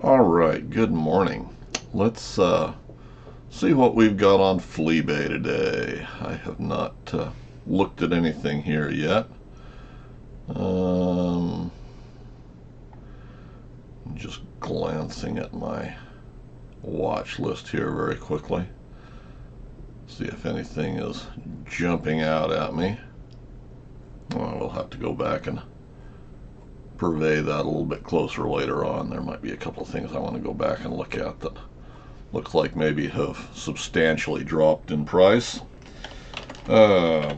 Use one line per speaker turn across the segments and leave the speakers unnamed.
Alright, good morning. Let's see what we've got on Fleabay today. I have not looked at anything here yet. Just glancing at my watch list here very quickly. See if anything is jumping out at me. Well, we'll have to go back and purvey that a little bit closer later on. There might be a couple of things I want to go back and look at that looks like maybe have substantially dropped in price. We'll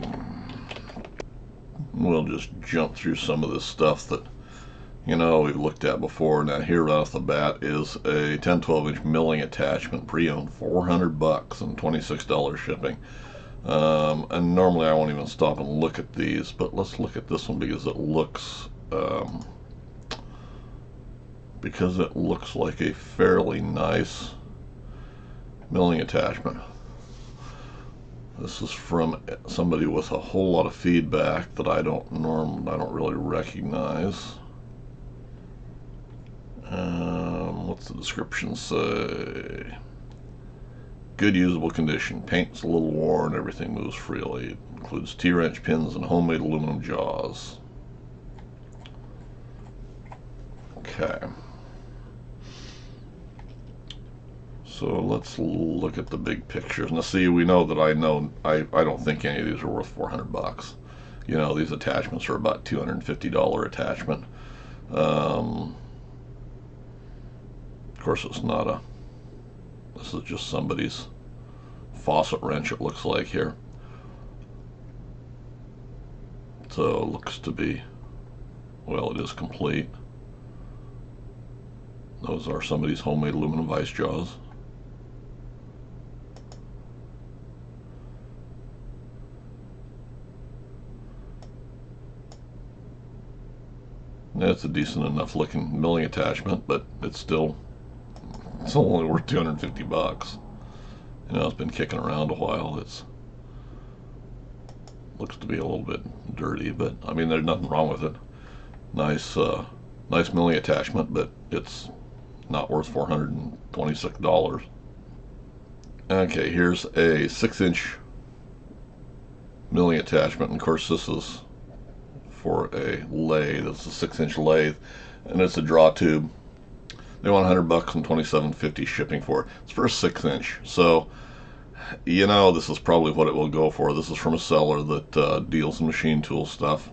just jump through some of this stuff that we've looked at before. Now here right off the bat is a 10-12 inch milling attachment, pre-owned, $400 and $26 shipping. And normally I won't even stop and look at these, but let's look at this one because it looks like a fairly nice milling attachment. This is from somebody with a whole lot of feedback that I don't really recognize. What's the description say? Good usable condition. Paint's a little worn. Everything moves freely. It includes T-wrench pins and homemade aluminum jaws. Okay. So let's look at the big pictures. Now see, we know that I don't think any of these are worth $400. These attachments are about $250 attachment. Of course, it's not this is just somebody's faucet wrench, it looks like here. So it looks to be, well, it is complete. Those are somebody's homemade aluminum vice jaws. It's a decent enough looking milling attachment, but it's only worth $250. It's been kicking around a while. It looks to be a little bit dirty, but I mean, there's nothing wrong with it. Nice milling attachment, but it's not worth $426. Okay, here's a 6-inch milling attachment, and of course this is for a lathe. It's a 6-inch lathe, and it's a draw tube. They want $100 and $27.50 shipping for it. It's for a 6-inch, so this is probably what it will go for. This is from a seller that deals in machine tool stuff.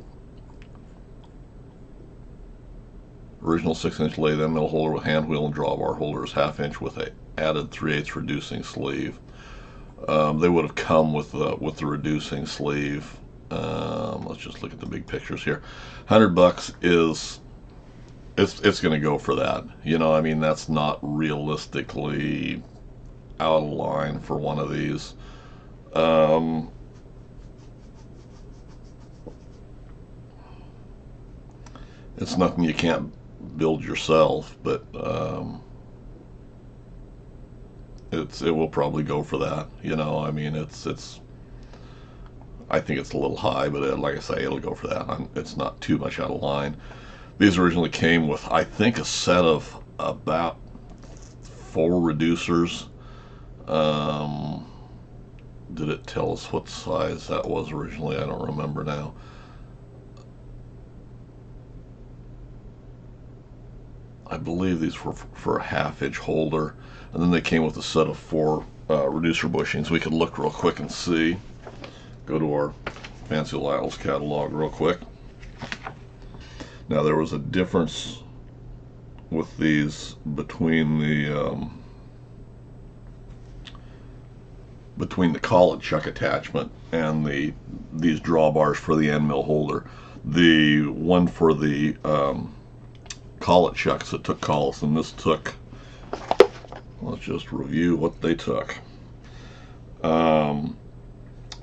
Original 6-inch lathe end mill holder with hand wheel and drawbar holders, 1/2 inch with a added 3/8 reducing sleeve. They would have come with the reducing sleeve. Let's just look at the big pictures here. $100 is it's going to go for that. I mean, that's not realistically out of line for one of these. It's nothing you can't build yourself, but it will probably go for that. I mean, I think it's a little high, but like I say, it'll go for that. It's not too much out of line. These originally came with, I think, a set of about 4 reducers. Did it tell us what size that was originally? I don't remember now. I believe these were for a 1/2 inch holder, and then they came with a set of 4 reducer bushings. We could look real quick and see. Go to our Fancy Lyle's catalog real quick. Now there was a difference with these between the collet chuck attachment and these drawbars for the end mill holder. The one for the collet chucks, it took collets, and this took, let's just review what they took.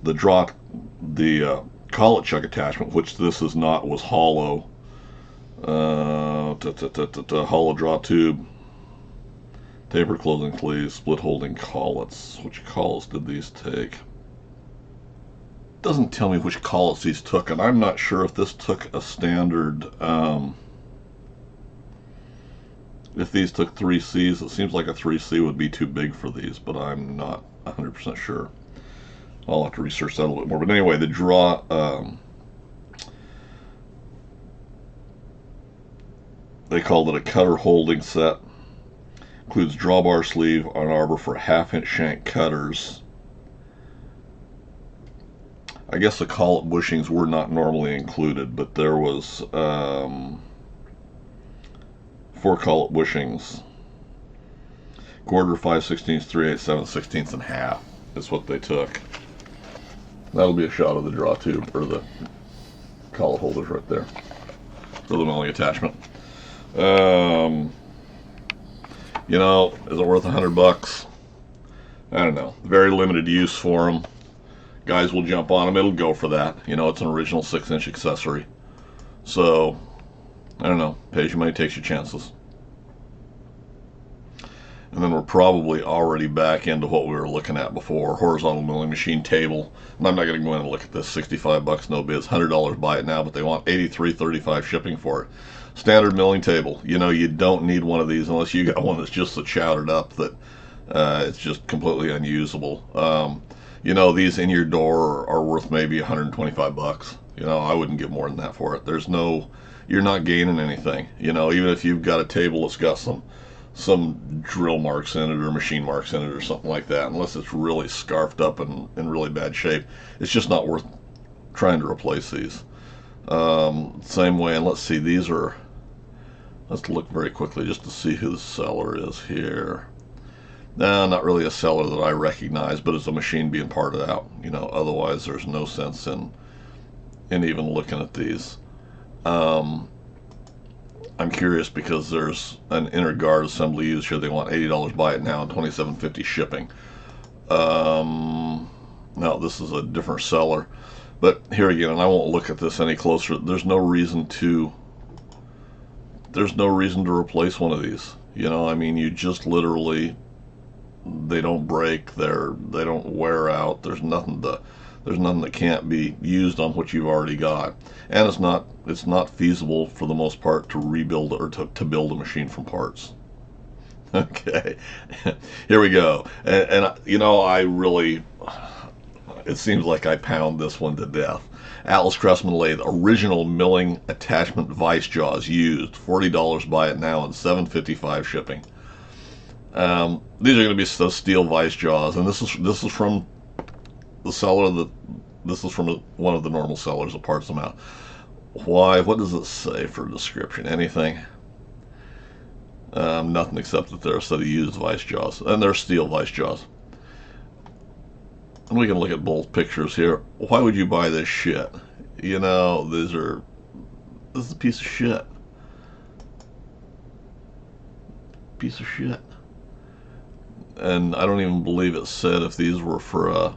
The collet chuck attachment, which this is not, was hollow. Hollow draw tube, tapered closing sleeves, split holding collets. Which collets did these take? Doesn't tell me which collets these took, and I'm not sure if this took a standard if these took 3Cs, it seems like a 3C would be too big for these, but I'm not 100% sure. I'll have to research that a little bit more. But anyway, the draw, they called it a cutter holding set. Includes drawbar sleeve on arbor for 1/2 inch shank cutters. I guess the collet bushings were not normally included, but there was 4 collet bushings. 1/4, 5/16, 3/8, 7/16, and 1/2 is what they took. That'll be a shot of the draw tube, or the collet holders right there for the milling attachment. You know, is it worth $100? I don't know. Very limited use for them. Guys will jump on them. It'll go for that. You know, it's an original 6-inch accessory. So, I don't know. Pays your money, takes your chances. And then we're probably already back into what we were looking at before. Horizontal milling machine table. And I'm not going to go in and look at this. $65, no bids. $100 buy it now, but they want $83.35 shipping for it. Standard milling table. You know, you don't need one of these unless you got one that's just so chowdered up that it's just completely unusable. You know, these in your door are worth maybe $125. You know, I wouldn't get more than that for it. There's no, you're not gaining anything. You know, even if you've got a table that's got some drill marks in it or machine marks in it or something like that, unless it's really scarfed up and in really bad shape, it's just not worth trying to replace these. Same way, and let's see, these are, let's look very quickly just to see who the seller is here. No, not really a seller that I recognize, but it's a machine being parted out. You know, otherwise there's no sense in even looking at these. I'm curious because there's an inner guard assembly used here. They want $80 buy it now and $27.50 shipping. Now this is a different seller, but here again, and I won't look at this any closer. There's no reason to replace one of these. You know, I mean, you just literally, they don't break, they don't wear out. There's nothing that can't be used on what you've already got, and it's not feasible for the most part to rebuild or to build a machine from parts. Okay, here we go, and you know, it seems like I pound this one to death. Atlas Craftsman lathe, original milling attachment vice jaws used, $40 buy it now and $7.55 shipping. These are going to be steel vice jaws, and this is from the seller this is from one of the normal sellers that parts them out. Why? What does it say for a description? Anything? Nothing except that they're a set of used vice jaws, and they're steel vice jaws. And we can look at both pictures here. Why would you buy this shit? You know, this is a piece of shit. Piece of shit. And I don't even believe it said if these were for a,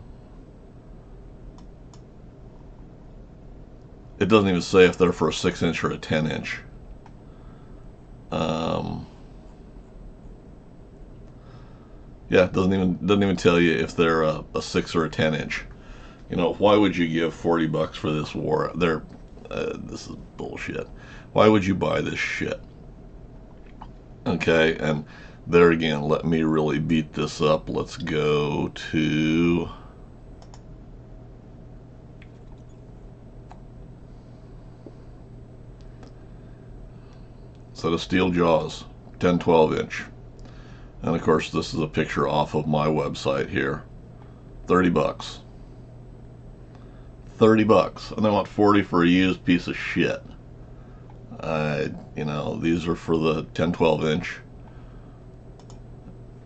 it doesn't even say if they're for a 6-inch or a 10-inch. Yeah, it doesn't even tell you if they're a 6 or a 10-inch. You know, why would you give $40 for this war? This is bullshit. Why would you buy this shit? Okay, and there again, let me really beat this up. Let's go to set of steel jaws, 10-12 inch. And of course, this is a picture off of my website here. $30. $30, and they want $40 for a used piece of shit. You know, these are for the 10-12 inch.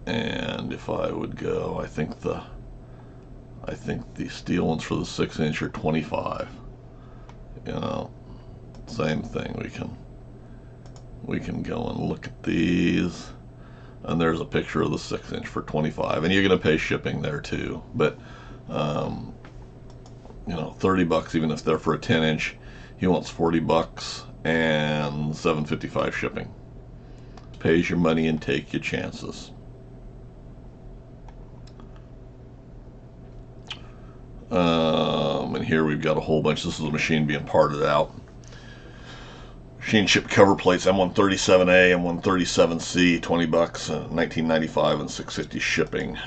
And if I would go, I think the steel ones for the 6-inch are $25. You know, same thing. We can go and look at these, and there's a picture of the 6-inch for $25, and you're going to pay shipping there too. But you know, $30 even if they're for a 10-inch. He wants $40 and $7.55 shipping. Pays your money and take your chances. And here we've got a whole bunch. This is a machine being parted out. Machine shipped cover plates, M137A, M137C, 20 bucks, 1995 and 650 shipping.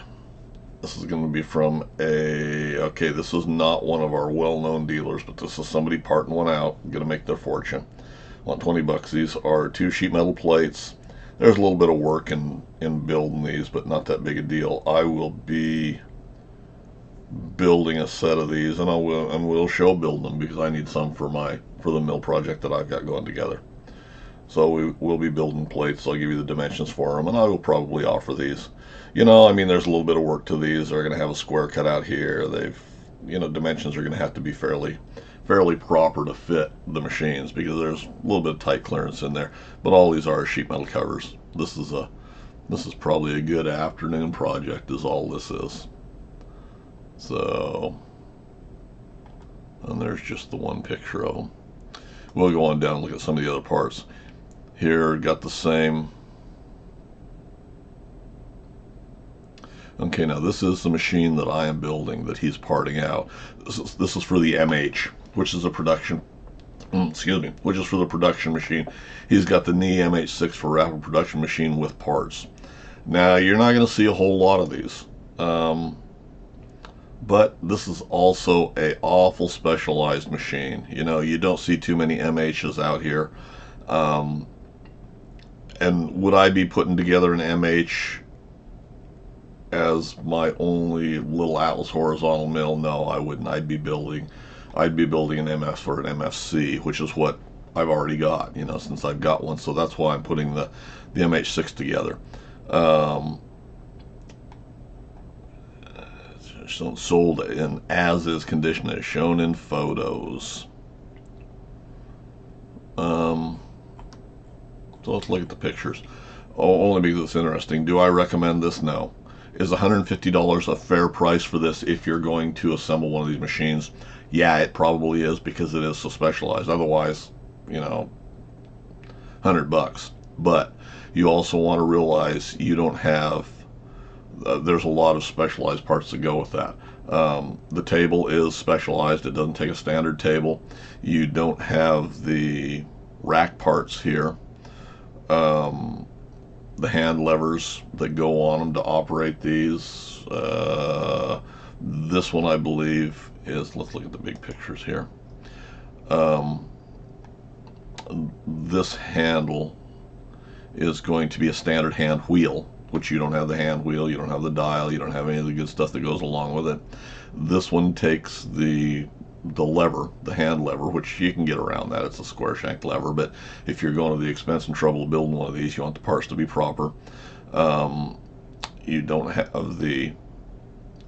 This is going to be from okay, this is not one of our well-known dealers, but this is somebody parting one out, going to make their fortune. Want 20 bucks. These are 2 sheet metal plates. There's a little bit of work in building these, but not that big a deal. I will be building a set of these, and we'll show building them because I need some for the mill project that I've got going together. So we will be building plates. I'll give you the dimensions for them, and I will probably offer these. You know, I mean, there's a little bit of work to these. They're going to have a square cut out here. Dimensions are going to have to be fairly proper to fit the machines because there's a little bit of tight clearance in there. But all these are sheet metal covers. This is probably a good afternoon project, is all this is. So, and there's just the one picture of them. We'll go on down and look at some of the other parts. Here, got the same. Okay, now this is the machine that I am building that he's parting out. This is for the MH, which is a production, which is for the production machine. He's got the knee MH6 for rapid production machine with parts. Now, you're not going to see a whole lot of these. But this is also a awful specialized machine. You know, you don't see too many MHs out here. And would I be putting together an MH as my only little Atlas horizontal mill? No, I wouldn't. I'd be building an MF for an MFC, which is what I've already got, you know, since I've got one. So that's why I'm putting the MH6 together. Sold in as-is condition as shown in photos. So let's look at the pictures. Only because it's interesting. Do I recommend this? No. Is $150 a fair price for this if you're going to assemble one of these machines? Yeah, it probably is because it is so specialized. Otherwise, you know, 100 bucks. But you also want to realize you don't have there's a lot of specialized parts that go with that. The table is specialized. It doesn't take a standard table. You don't have the rack parts here. The hand levers that go on them to operate these. This one, I believe, is, let's look at the big pictures here. This handle is going to be a standard hand wheel, which you don't have the hand wheel, you don't have the dial, you don't have any of the good stuff that goes along with it. This one takes the lever, the hand lever, which you can get around that. It's a square shank lever, but if you're going to the expense and trouble of building one of these, you want the parts to be proper. You don't have the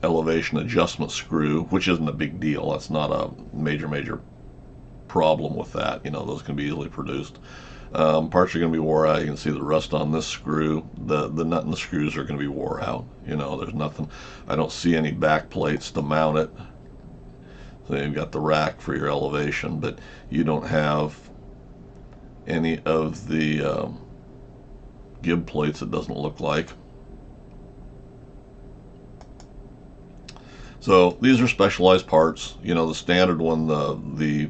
elevation adjustment screw, which isn't a big deal. That's not a major problem with that. You know, those can be easily produced. Parts are going to be wore out. You can see the rust on this screw. The nut and the screws are going to be wore out. You know, there's nothing. I don't see any back plates to mount it. So you've got the rack for your elevation, but you don't have any of the gib plates, it doesn't look like. So these are specialized parts. You know, the standard one, the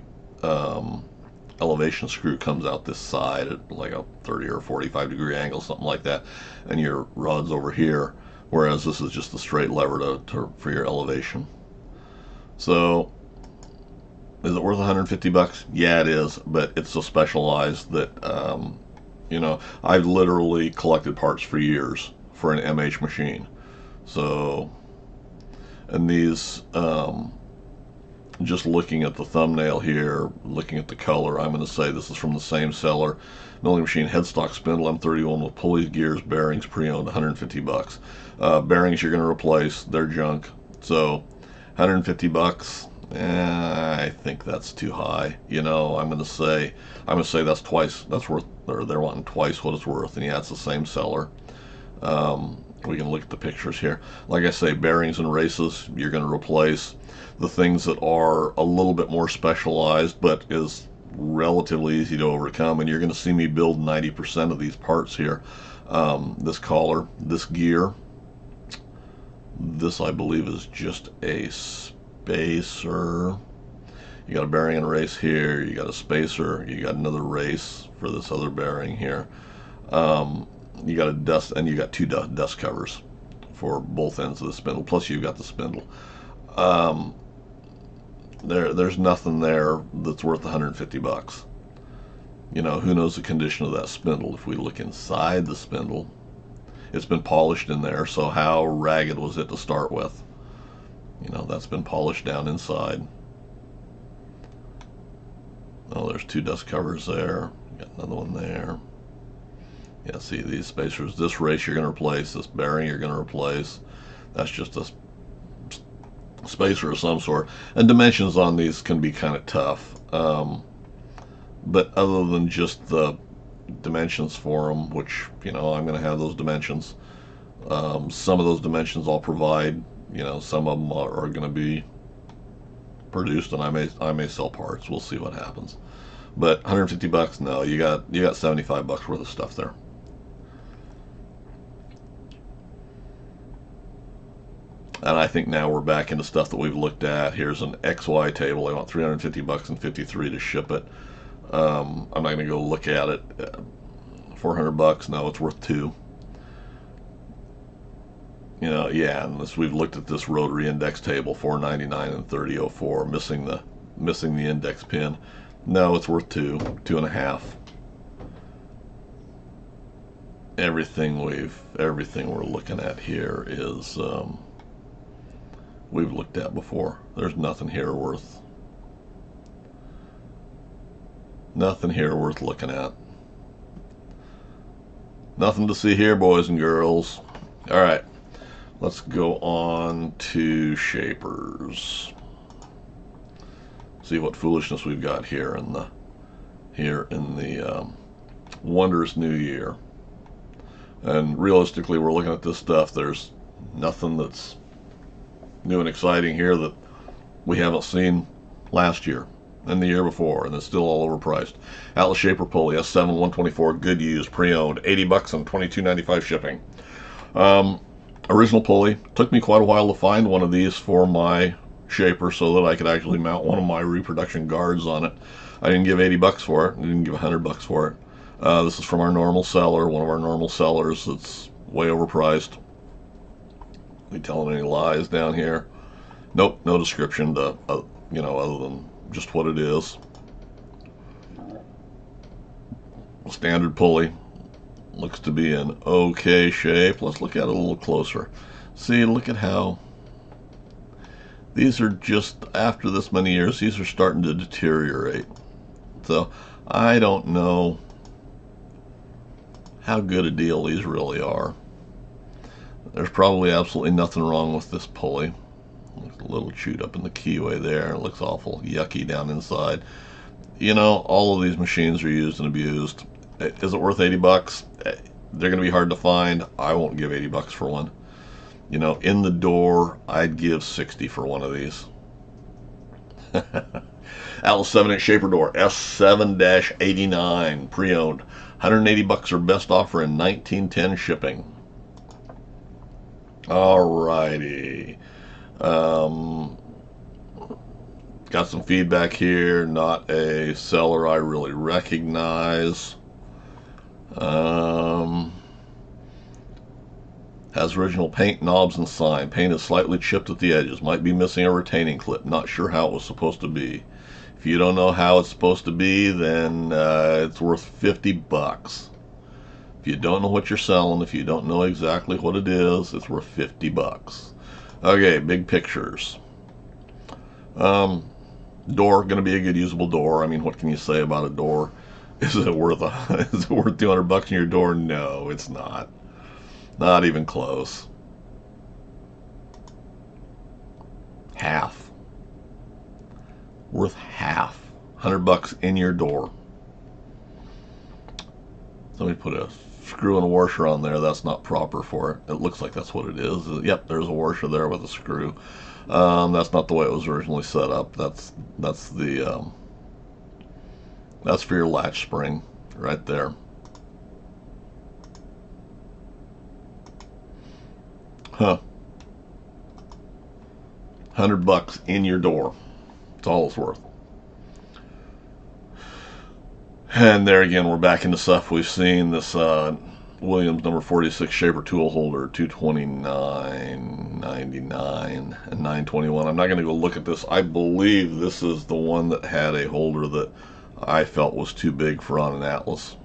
elevation screw comes out this side at like a 30 or 45 degree angle, something like that, and your rod's over here, whereas this is just a straight lever for your elevation. So is it worth 150 bucks? Yeah, it is, but it's so specialized that you know, I've literally collected parts for years for an MH machine. So, and these just looking at the thumbnail here, looking at the color, I'm going to say this is from the same seller. Milling machine, Headstock spindle, M31 with pulleys, gears, bearings, pre-owned, 150 bucks. Bearings you're going to replace, they're junk. So 150 bucks, I think that's too high. You know, I'm going to say that's twice, that's worth, or they're wanting twice what it's worth, and yeah, it's the same seller. We can look at the pictures here. Like I say, bearings and races you're going to replace. The things that are a little bit more specialized but is relatively easy to overcome, and you're going to see me build 90% of these parts here. This collar, this gear, this I believe is just a spacer. You got a bearing and race here. You got a spacer. You got another race for this other bearing here. You got a dust, and you got two dust covers for both ends of the spindle. Plus, you've got the spindle. There's nothing there that's worth 150 bucks. You know, who knows the condition of that spindle? If we look inside the spindle, it's been polished in there. So how ragged was it to start with? You know, that's been polished down inside. Oh, there's two dust covers there. Got another one there. Yeah, see these spacers. This race you're going to replace. This bearing you're going to replace. That's just a spacer of some sort. And dimensions on these can be kind of tough. But other than just the dimensions for them, which, you know, I'm going to have those dimensions. Some of those dimensions I'll provide. You know, some of them are going to be produced, and I may sell parts. We'll see what happens. But 150 bucks, no, you got 75 bucks worth of stuff there. And I think now we're back into stuff that we've looked at. Here's an XY table. I want 350 bucks and 53 to ship it. I'm not going to go look at it. 400 bucks, no, it's worth two. You know, yeah, and we've looked at this rotary index table, 499 and 3004, missing the index pin. No, it's worth two and a half. Everything we're looking at here is we've looked at before. There's nothing here worth looking at. Nothing to see here, boys and girls. All right. Let's go on to shapers. See what foolishness we've got here in the wondrous new year. And realistically, we're looking at this stuff. There's nothing that's new and exciting here that we haven't seen last year and the year before, and it's still all overpriced. Atlas Shaper Pulley S7 124, good used, pre-owned, 80 bucks and $22.95 shipping. Original pulley. Took me quite a while to find one of these for my shaper so that I could actually mount one of my reproduction guards on it. I didn't give 80 bucks for it. I didn't give 100 bucks for it. This is from our normal seller, one of our normal sellers that's way overpriced. Are we telling any lies down here? Nope, no description to, you know, other than just what it is. Standard pulley. Looks to be in okay shape. Let's look at it a little closer. See, look at how these are just, after this many years, these are starting to deteriorate. So I don't know how good a deal these really are. There's probably absolutely nothing wrong with this pulley. Looks a little chewed up in the keyway there. It looks awful yucky down inside. You know, all of these machines are used and abused. Is it worth 80 bucks? They're going to be hard to find. I won't give 80 bucks for one. You know, in the door, I'd give 60 for one of these. Atlas 7-inch shaper door, S7-89, pre-owned. 180 bucks or best offer in 1910 shipping. Alrighty. Got some feedback here. Not a seller I really recognize. Has original paint, knobs, and sign. Paint is slightly chipped at the edges. Might be missing a retaining clip. Not sure how it was supposed to be. If you don't know how it's supposed to be, then it's worth 50 bucks. If you don't know what you're selling, if you don't know exactly what it is, it's worth 50 bucks. Okay, big pictures. Door, going to be a good usable door. I mean, what can you say about a door? Is it worth 200 bucks in your door? No, it's not. Not even close. Half. Worth half. 100 bucks in your door. Somebody put a screw and a washer on there. That's not proper for it. It looks like that's what it is. Yep, there's a washer there with a screw. That's not the way it was originally set up. That's for your latch spring right there. Huh. 100 bucks in your door. That's all it's worth. And there again, we're back into stuff we've seen. This Williams number 46 shaper tool holder, $229.99 and $921. I'm not going to go look at this. I believe this is the one that had a holder that I felt was too big for on an Atlas.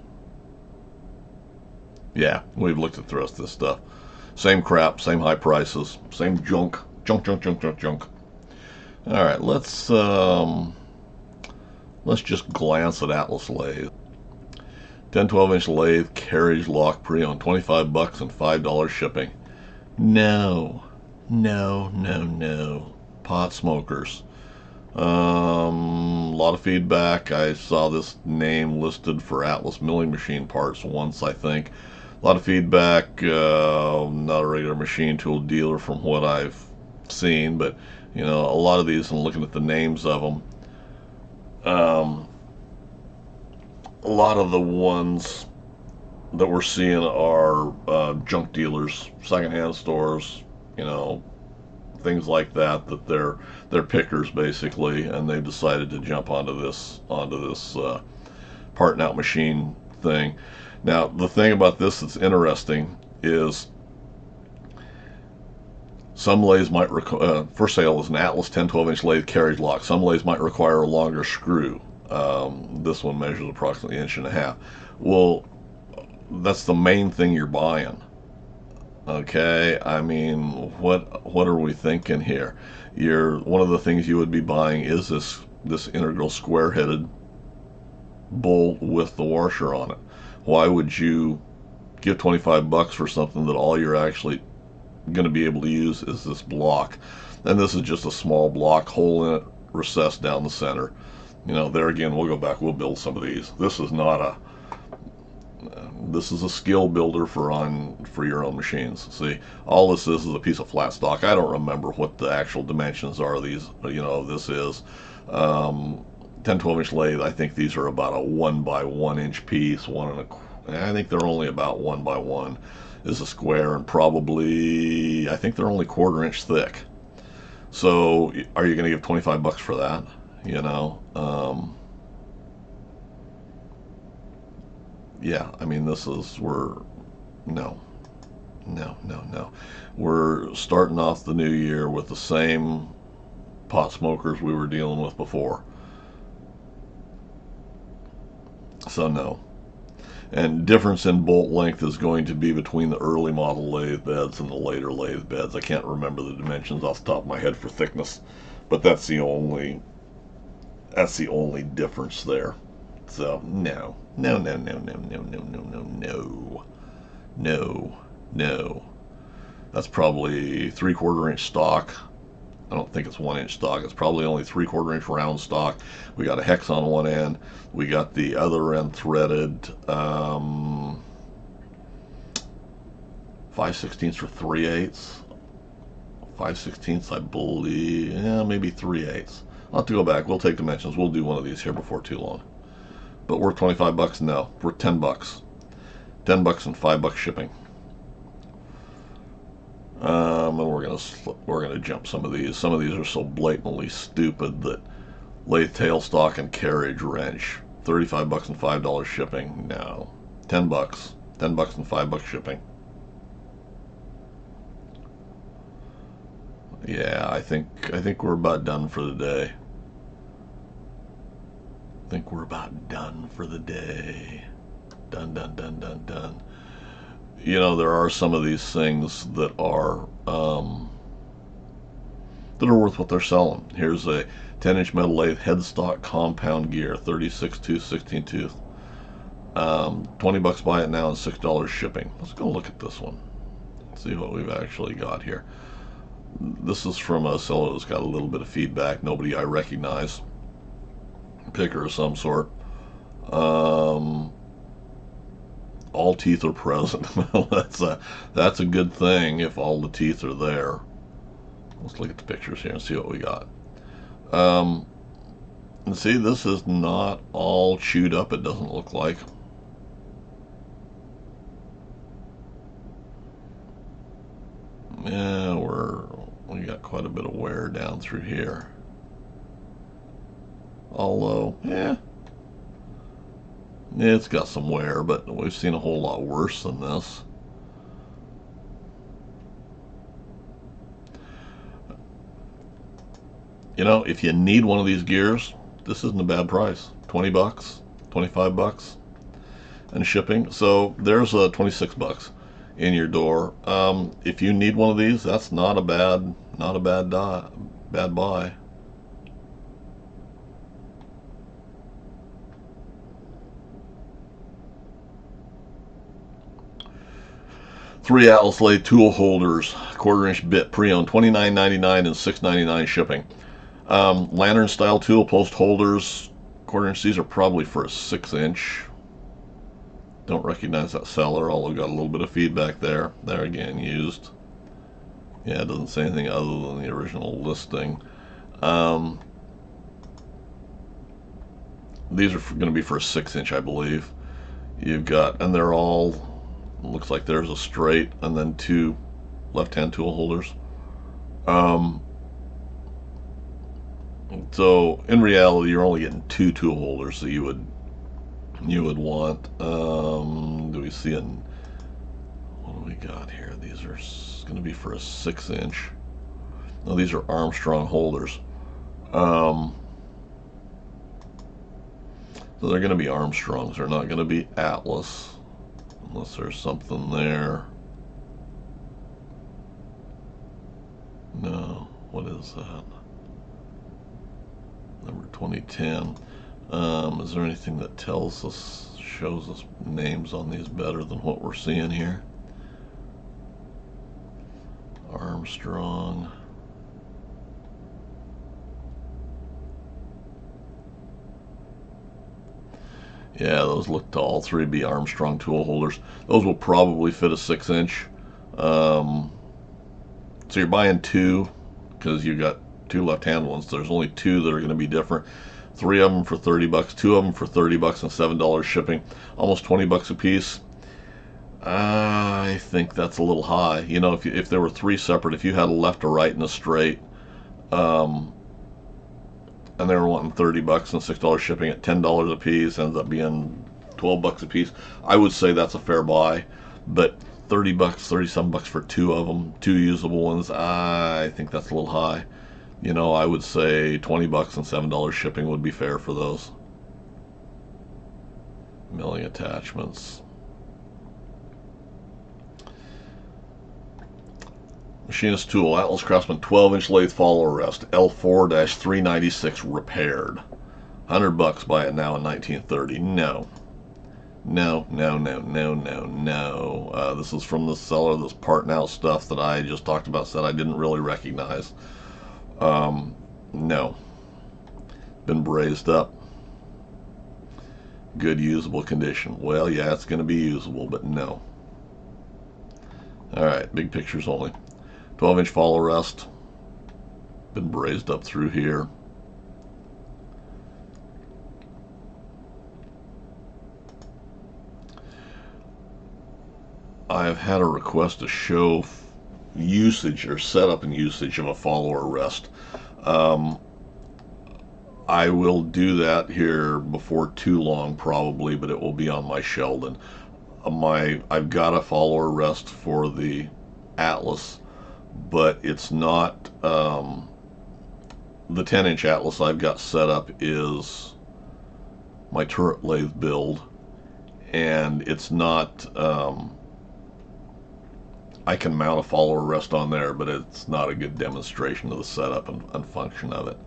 Yeah, we've looked at the rest of this stuff. Same crap, same high prices, same junk. Junk. All right, let's just glance at Atlas lathe. 10-12-inch lathe, carriage lock pre-owned, $25 and $5 shipping. No. Pot smokers. A lot of feedback. I saw this name listed for Atlas milling machine parts once, I think. A lot of feedback. Not a regular machine tool dealer from what I've seen, but you know, a lot of these, and looking at the names of them, a lot of the ones that we're seeing are junk dealers, secondhand stores, you know, things like that. That they're pickers basically, and they've decided to jump onto this parting out machine thing. Now, the thing about this that's interesting is some lathes might for sale is an Atlas 10-12-inch lathe carriage lock. Some lathes might require a longer screw. This one measures approximately 1.5 inches. Well, that's the main thing you're buying. Okay, I mean, what are we thinking here? One of the things you would be buying is this integral square-headed bolt with the washer on it. Why would you give $25 for something that all you're actually going to be able to use is this block? And this is just a small block, hole in it, recessed down the center. You know, there again, we'll go back, we'll build some of these. This is a skill builder for your own machines. See, all this is a piece of flat stock. I don't remember what the actual dimensions are. These, you know, this is 10-12-inch lathe. I think these are about a 1 by 1 inch piece. I think they're only about 1 by 1 is a square, and probably I think they're only 1/4 inch thick. So are you going to give $25 for that? You know, yeah. I mean, no. We're starting off the new year with the same pot smokers we were dealing with before. So no. And difference in bolt length is going to be between the early model lathe beds and the later lathe beds. I can't remember the dimensions off the top of my head for thickness, but that's the only difference there. So no. That's probably 3/4 inch stock. I don't think it's 1 inch stock. It's probably only 3/4 inch round stock. We got a hex on one end. We got the other end threaded 5/16 or 3/8. 5/16, I believe. Yeah, maybe 3/8. I'll have to go back. We'll take dimensions. We'll do one of these here before too long. But worth $25? No, worth $10. $10 and $5 shipping. And we're gonna jump some of these. Some of these are so blatantly stupid that lathe tailstock and carriage wrench, $35 and $5 shipping. No, $10, $10 and $5 shipping. Yeah, I think we're about done for the day. I think we're about done for the day. Done. You know, there are some of these things that are worth what they're selling. Here's a 10-inch metal lathe headstock compound gear, 36 tooth, 16 tooth. $20 buy it now and $6 shipping. Let's go look at this one. See what we've actually got here. This is from a seller that's got a little bit of feedback. Nobody I recognize. Picker of some sort. All teeth are present. Well, that's a good thing if all the teeth are there. Let's look at the pictures here and see what we got. And see, this is not all chewed up, it doesn't look like. Yeah, we got quite a bit of wear down through here. Although, yeah, It's got some wear, but we've seen a whole lot worse than this. You know, if you need one of these gears, this isn't a bad price. 20 bucks, 25 bucks, and shipping. So there's 26 bucks in your door. If you need one of these, that's not a bad buy. Three Atlas Lathe tool holders, quarter-inch bit pre-owned, $29.99 and $6.99 shipping. Lantern style tool post holders, quarter-inch. These are probably for a 6-inch. Don't recognize that seller, although got a little bit of feedback there. There again, used. Yeah, it doesn't say anything other than the original listing. These are going to be for a 6-inch, I believe. You've got, and they're all, looks like there's a straight and then two left-hand tool holders. So in reality, you're only getting two tool holders that you would want. Do we see what do we got here? These are going to be for a 6-inch. No, these are Armstrong holders. So they're going to be Armstrongs. They're not going to be Atlas, unless there's something there. No, what is that? Number 2010. Is there anything that tells us, shows us names on these better than what we're seeing here? Armstrong. Yeah, those look to all three be Armstrong tool holders. Those will probably fit a 6-inch. So you're buying two because you got two left-hand ones. There's only two that are going to be different. 3 of them for 30 bucks, 2 of them for 30 bucks and $7 shipping, almost 20 bucks a piece. I think that's a little high. You know, if there were 3 separate, if you had a left, a right, and a straight, and they were wanting 30 bucks and $6 shipping at $10 a piece, ends up being 12 bucks a piece, I would say that's a fair buy. But 30 bucks, 30-some bucks for 2 of them, 2 usable ones, I think that's a little high. You know, I would say 20 bucks and $7 shipping would be fair for those. Milling attachments. Machinist tool, Atlas Craftsman 12-inch lathe follower rest, L4-396 repaired. 100 bucks, buy it now in 1930. No. No. This is from the seller, this part now stuff that I just talked about, said I didn't really recognize. No. Been brazed up. Good usable condition. Well, yeah, it's going to be usable, but no. Alright, big pictures only. 12-inch follow rest. Been brazed up through here. I've had a request to show usage or setup and usage of a follower rest. I will do that here before too long probably, but it will be on my Sheldon. I've got a follower rest for the Atlas, but it's not the 10-inch Atlas I've got set up is my turret lathe build, and it's not I can mount a follower rest on there, but it's not a good demonstration of the setup and function of it.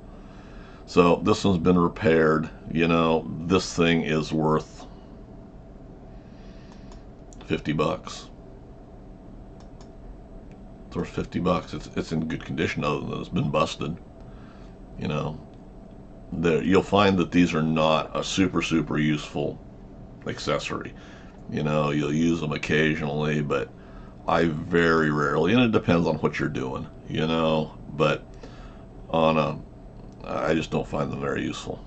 So this one's been repaired. You know, this thing is worth 50 bucks. It's worth 50 bucks. It's in good condition other than it's been busted. You know, you'll find that these are not a super useful accessory. You know, you'll use them occasionally, but I very rarely, and it depends on what you're doing, you know, but I just don't find them very useful.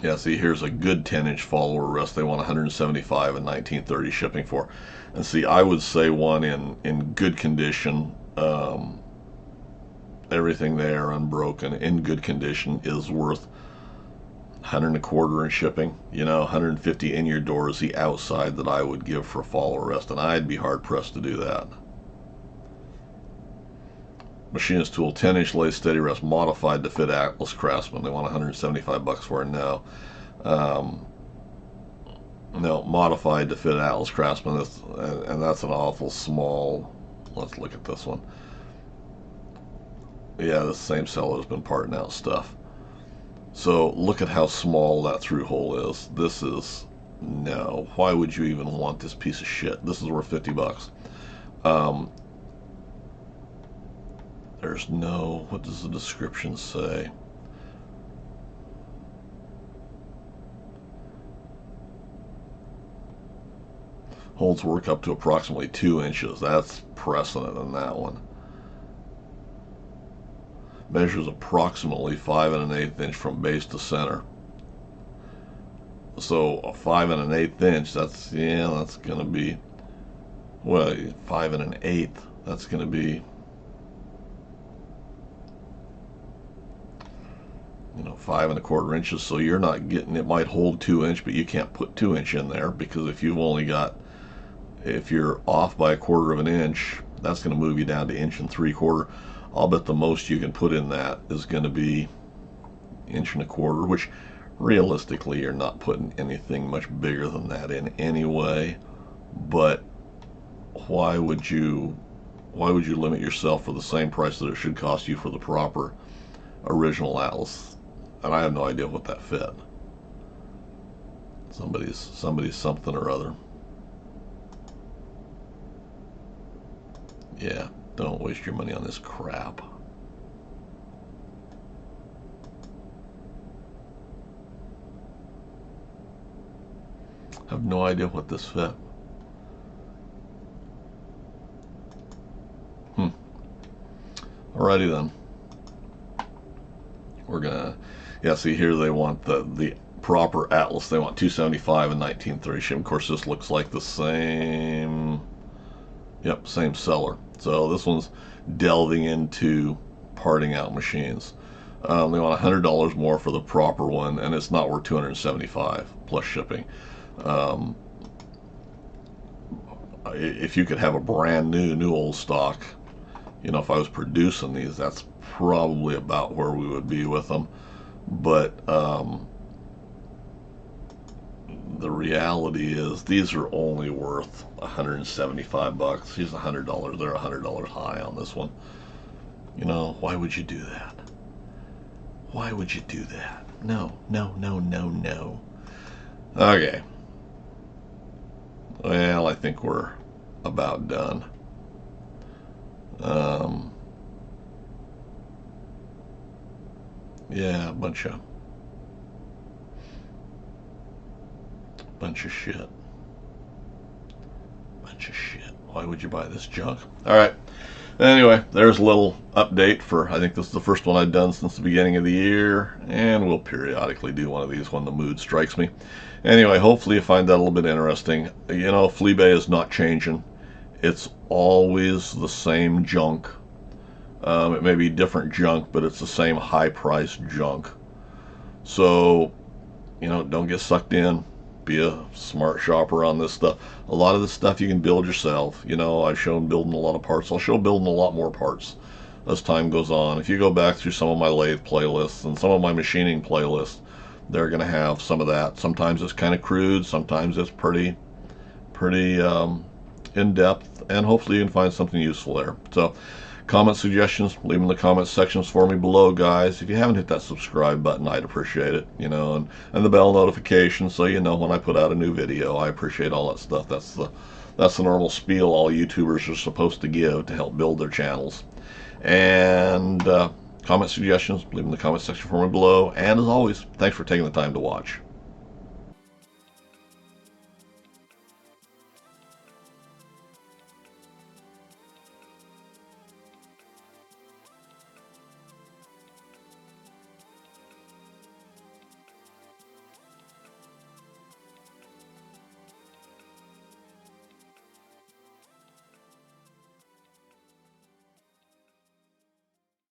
Yeah, see, here's a good 10-inch follower rest. They want 175 and 1930 shipping for. And see, I would say one in good condition, everything there unbroken in good condition is worth 125 in shipping. You know, 150 in your door is the outside that I would give for a fall arrest, and I'd be hard pressed to do that. Machinist tool, 10-inch lathe steady rest, modified to fit Atlas Craftsman. They want 175 bucks for it. No. No, modified to fit Atlas Craftsman, and that's an awful small. Let's look at this one. Yeah, the same seller's been parting out stuff. So look at how small that through hole is. This is, no. Why would you even want this piece of shit? This is worth 50 bucks. There's no, what does the description say? Holds work up to approximately 2 inches. That's precedent in that one. Measures approximately 5 1/8 inch from base to center. So a 5 1/8 inch, that's, yeah, that's going to be, well, 5 1/8, that's going to be, you know, 5 1/4 inches. So you're not getting, it might hold 2 inch, but you can't put 2 inch in there, because if you've only got, if you're off by 1/4 of an inch, that's going to move you down to 1 3/4 inches. I'll bet the most you can put in that is going to be 1 1/4 inches, which realistically you're not putting anything much bigger than that in anyway. But why would you limit yourself for the same price that it should cost you for the proper original Atlas? And I have no idea what that fit. Somebody's something or other. Yeah, don't waste your money on this crap. I have no idea what this fit. Alrighty then. We're gonna, yeah, see here they want the proper Atlas. They want 275 and 1930 ship. Of course, this looks like the same. Yep, same seller. So this one's delving into parting out machines. They want $100 more for the proper one, and it's not worth 275 plus shipping. If you could have a brand new old stock, you know, if I was producing these, that's probably about where we would be with them. But the reality is these are only worth 175 bucks. He's $100. They're $100 high on this one. You know, why would you do that? Why would you do that? No, no, no, no, no. Okay. Well, I think we're about done. Yeah, a bunch of shit. Bunch of shit. Why would you buy this junk? All right. Anyway, there's a little update for, I think this is the first one I've done since the beginning of the year, and we'll periodically do one of these when the mood strikes me. Anyway, hopefully you find that a little bit interesting. You know, Fleabay is not changing. It's always the same junk. It may be different junk, but it's the same high-priced junk. So, you know, don't get sucked in. Be a smart shopper on this stuff. A lot of this stuff you can build yourself. You know, I've shown building a lot of parts. I'll show building a lot more parts as time goes on. If you go back through some of my lathe playlists and some of my machining playlists, they're going to have some of that. Sometimes it's kind of crude. Sometimes it's pretty in-depth. And hopefully you can find something useful there. So, comment suggestions, leave them in the comment sections for me below, guys. If you haven't hit that subscribe button, I'd appreciate it, you know, and the bell notification so you know when I put out a new video. I appreciate all that stuff. That's the normal spiel all YouTubers are supposed to give to help build their channels. And comment suggestions, leave them in the comment section for me below. And as always, thanks for taking the time to watch.